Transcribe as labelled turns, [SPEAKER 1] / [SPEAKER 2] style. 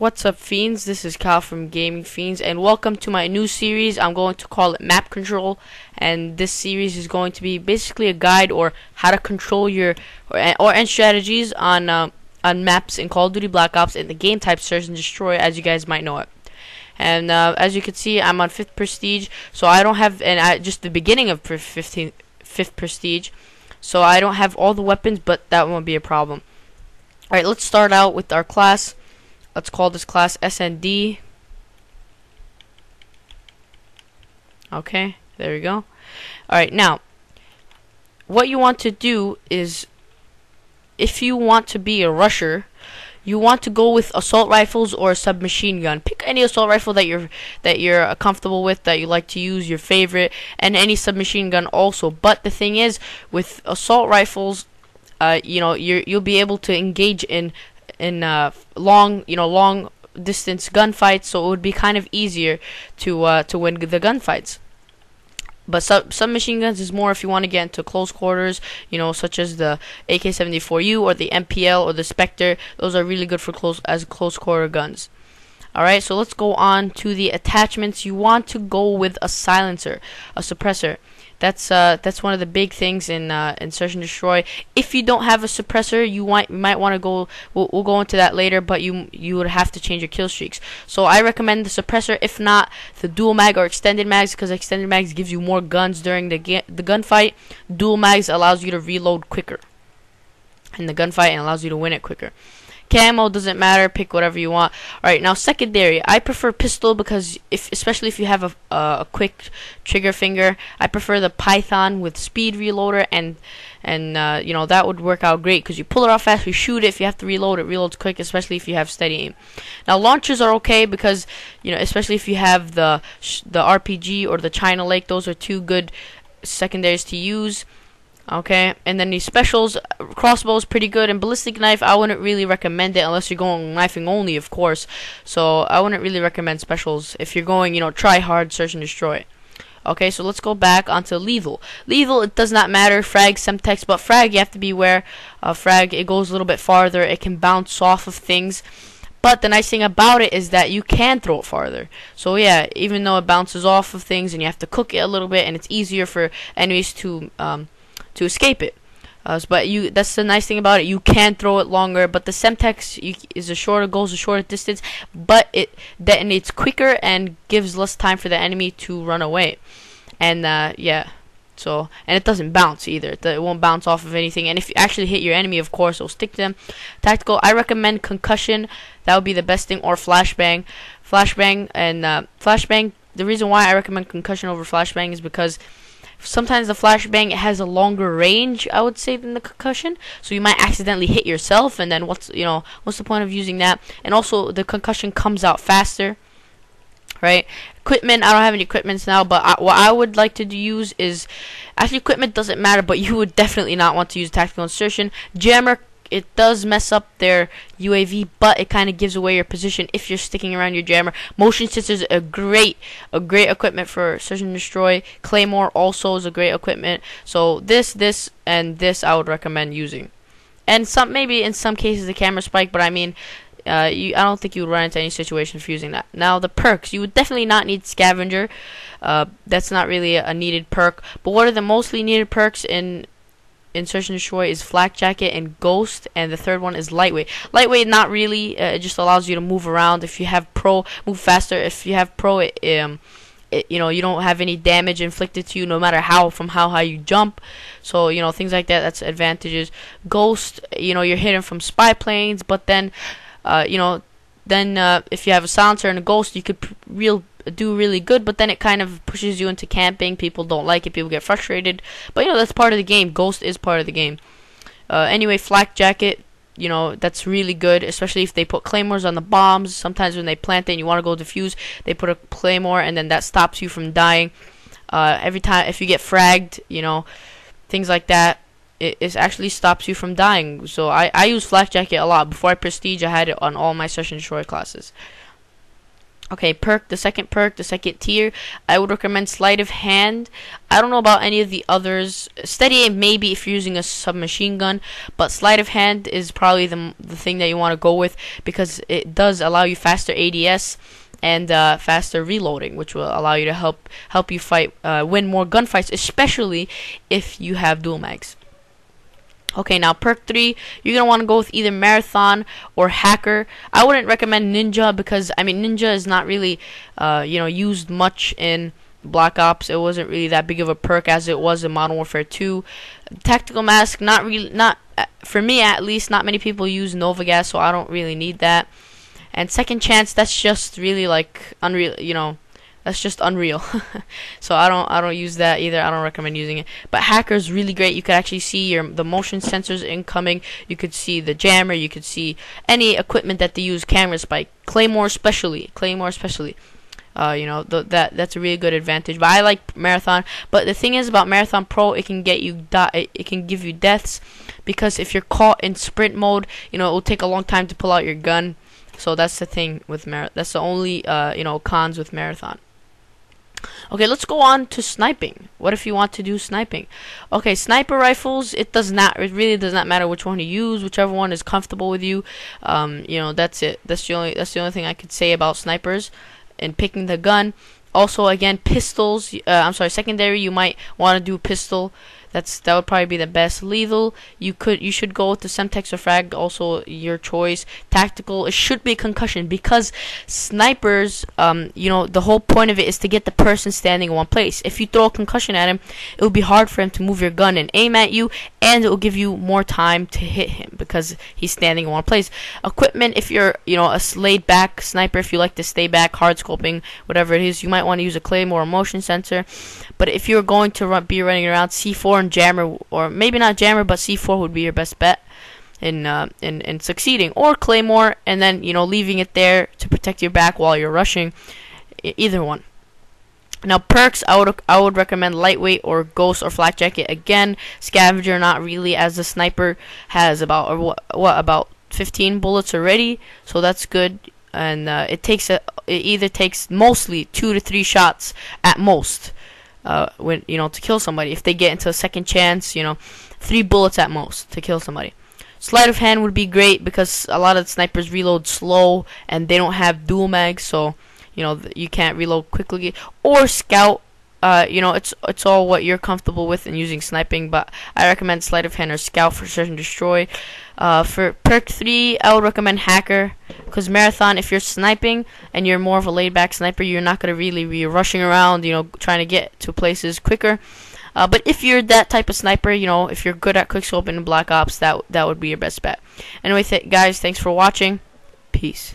[SPEAKER 1] What's up, Fiends? This is Kyle from Gaming Fiends, and welcome to my new series. I'm going to call it Map Control, and this series is going to be basically a guide or how to control your and strategies on maps in Call of Duty Black Ops and the game type Search and Destroy, as you guys might know it. And as you can see, I'm on 5th Prestige, so I don't have, just the beginning of 5th Prestige, so I don't have all the weapons, but that won't be a problem. Alright, let's start out with our class. Let's call this class SND. Okay, there we go. Alright, now, what you want to do is, if you want to be a rusher, you want to go with assault rifles or a submachine gun. Pick any assault rifle that you're comfortable with, that you like to use, your favorite, and any submachine gun also. But the thing is, with assault rifles, you'll be able to engage in long distance gunfights, so it would be kind of easier to win the gunfights. But submachine guns is more if you want to get into close quarters, such as the AK-74U or the MPL or the Spectre. Those are really good for close quarter guns. Alright, so let's go on to the attachments. You want to go with a silencer, a suppressor. That's one of the big things in Search and Destroy. If you don't have a suppressor, you might want to go. We'll go into that later, but you would have to change your kill streaks. So I recommend the suppressor, if not the dual mag or extended mags, because extended mags gives you more guns during the gunfight. Dual mags allows you to reload quicker in the gunfight and allows you to win it quicker. Camo doesn't matter, pick whatever you want. Alright, now secondary, I prefer pistol because especially if you have a quick trigger finger, I prefer the Python with speed reloader, and that would work out great because you pull it off fast, you shoot it. If you have to reload, it reloads quick, especially if you have steady aim. Now launchers are okay because especially if you have the RPG or the China Lake, those are two good secondaries to use. Okay, and then these specials, crossbow is pretty good, and ballistic knife, I wouldn't really recommend it unless you're going knifing only, of course. So I wouldn't really recommend specials if you're going, try hard, search and destroy. Okay, so let's go back onto lethal. Lethal, it does not matter, frag, semtex, but frag, you have to be aware. Frag, it goes a little bit farther, it can bounce off of things. But the nice thing about it is that you can throw it farther. So yeah, even though it bounces off of things and you have to cook it a little bit, and it's easier for enemies to escape it. But that's the nice thing about it. You can throw it longer, but the semtex goes a shorter distance, but it detonates quicker and gives less time for the enemy to run away. And and it doesn't bounce either. It won't bounce off of anything. And if you actually hit your enemy, of course, it'll stick to them. Tactical, I recommend concussion. That would be the best thing, or flashbang. Flashbang. The reason why I recommend concussion over flashbang is because sometimes the flashbang has a longer range, I would say, than the concussion. So you might accidentally hit yourself, and then what's the point of using that? And also the concussion comes out faster, right? Equipment, I don't have any equipments now, but what I would like to use is, actually equipment doesn't matter, but you would definitely not want to use tactical insertion. Jammer, it does mess up their UAV, but it kind of gives away your position if you're sticking around your jammer. Motion sensors, a great equipment for search and destroy. Claymore also is a great equipment. So this, and this I would recommend using. And maybe in some cases the camera spike, but I mean, I don't think you would run into any situation for using that. Now the perks, you would definitely not need scavenger. That's not really a needed perk. But what are the mostly needed perks in Search and Destroy is Flak Jacket and Ghost, and the third one is Lightweight. Lightweight, not really. It just allows you to move around. If you have Pro, move faster. If you have Pro, you don't have any damage inflicted to you, no matter how high you jump. So things like that. That's advantages. Ghost, you're hidden from spy planes, but then if you have a silencer and a Ghost, you could do really good, but then it kind of pushes you into camping. People don't like it, people get frustrated, but that's part of the game. Ghost is part of the game. Anyway, Flak Jacket, that's really good, especially if they put claymores on the bombs. Sometimes when they plant it and you want to go defuse, they put a claymore, and then that stops you from dying. Every time if you get fragged, things like that, it actually stops you from dying. So I use Flak Jacket a lot. Before I prestige, I had it on all my Search and Destroy classes. Okay, the second perk, the second tier, I would recommend sleight of hand. I don't know about any of the others. Steady aim maybe if you're using a submachine gun, but sleight of hand is probably the thing that you want to go with, because it does allow you faster ADS and faster reloading, which will allow you to help you fight, win more gunfights, especially if you have dual mags. Okay, now perk 3, you're going to want to go with either Marathon or Hacker. I wouldn't recommend Ninja because, I mean, Ninja is not really, used much in Black Ops. It wasn't really that big of a perk as it was in Modern Warfare 2. Tactical Mask, for me at least, not many people use Nova Gas, so I don't really need that. And Second Chance, that's just really like unreal, that's just unreal. So I don't use that either. I don't recommend using it. But Hacker is really great. You could actually see the motion sensors incoming. You could see the jammer. You could see any equipment that they use. Camera spike, Claymore especially. That's a really good advantage. But I like Marathon. But the thing is about Marathon Pro, it can get you it can give you deaths, because if you're caught in sprint mode, it will take a long time to pull out your gun. So that's the thing with that's the only cons with Marathon. Okay, let's go on to sniping. What if you want to do sniping? Okay, sniper rifles, it really does not matter which one you use, whichever one is comfortable with you. That's it. That's the only thing I could say about snipers and picking the gun. Also, again, pistols. Secondary, you might want to do pistol. That would probably be the best. Lethal, you should go with the Semtex or Frag, also your choice. Tactical, it should be concussion, because snipers, the whole point of it is to get the person standing in one place. If you throw a concussion at him, it will be hard for him to move your gun and aim at you, and it will give you more time to hit him because he's standing in one place. Equipment, if you're a laid back sniper, if you like to stay back, hard scoping, whatever it is, you might want to use a Claymore or a motion sensor. But if you're going to be running around, C4 and jammer, or maybe not jammer, but C4 would be your best bet in succeeding, or Claymore, and then leaving it there to protect your back while you're rushing. Either one. Now perks, I would recommend lightweight or ghost or flak jacket. Again, scavenger, not really, as the sniper has about 15 bullets already, so that's good. And it either takes mostly 2 to 3 shots at most. To kill somebody. If they get into a second chance, 3 bullets at most to kill somebody. Sleight of hand would be great because a lot of snipers reload slow and they don't have dual mags, so you can't reload quickly. Or scout, it's all what you're comfortable with in using sniping, but I recommend sleight of hand or scout for search and destroy. For perk 3, I would recommend hacker, because Marathon, if you're sniping and you're more of a laid back sniper, you're not going to really be rushing around, trying to get to places quicker. But if you're that type of sniper, if you're good at quickscoping in Black Ops, that would be your best bet. Anyway, guys, thanks for watching. Peace.